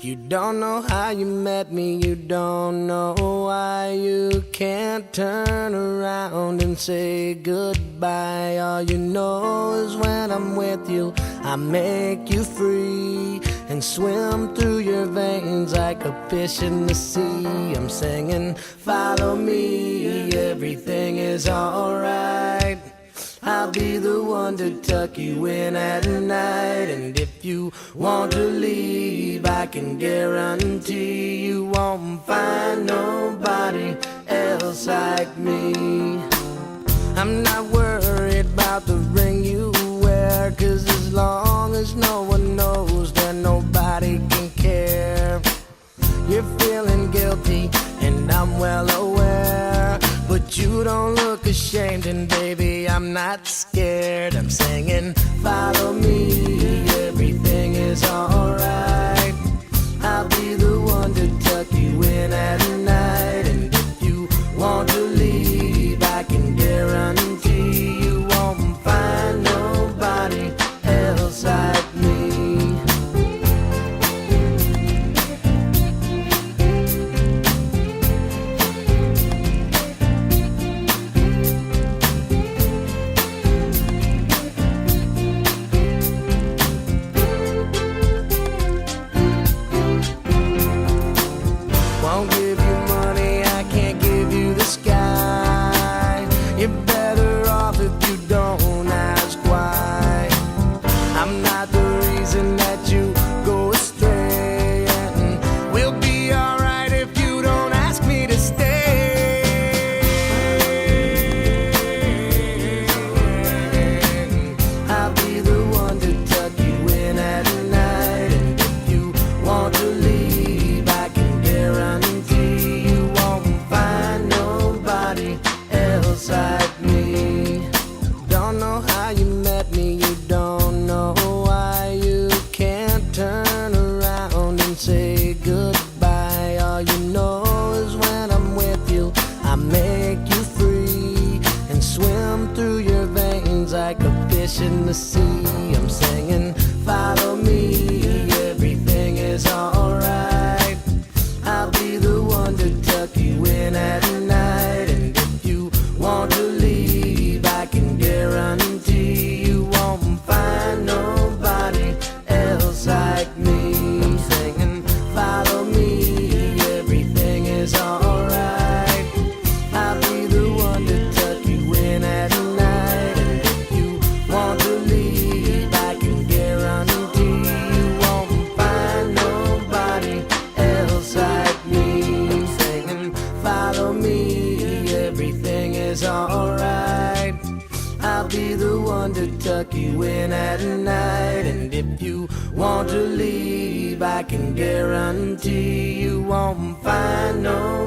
You don't know how you met me, you don't know why you can't turn around and say goodbye. All you know is when I'm with you, I make you free and swim through your veins like a fish in the sea. I'm singing, follow me, everything is alright. I'll be the one to tuck you in at night. And if you want to leave, I can guarantee you won't find nobody else like me. I'm not worried about the ring you wear, 'cause as long as no one knows, then nobody can care. You're feeling guilty and I'm well aware, but you don't look ashamed, and baby, I'm not scared. I'm singing, follow me, everything is alright. I'll be the one to tuck you in at night. And if you want to leave, I can guarantee you won't find nobody else like me. Won't give you money, I can't give you the sky. You're better off if you don't ask why. I'm not the reason that you go astray, and we'll be alright if you don't ask me to stay. I'll be the one to tuck you in at night. And if you want to leave, I can guarantee you won't find nobody else like me. Don't know how you met me, you don't know why you can't turn around and say goodbye. All you know is when I'm with you, I make you free and swim through your veins like a fish in the sea. I'm singing, follow me, everything is alright. I'll be the one to tuck you in at night. And if you want to leave, I can guarantee you won't find nobody else like me. I'm singing, follow me, everything is alright. I'll be the one to tuck you in at night. And if you want to leave, I can guarantee you won't find nobody else like me. I'm singing, follow me, everything is alright. I'll be the one to tuck you in at night. And if you want to leave, I can guarantee you won't find no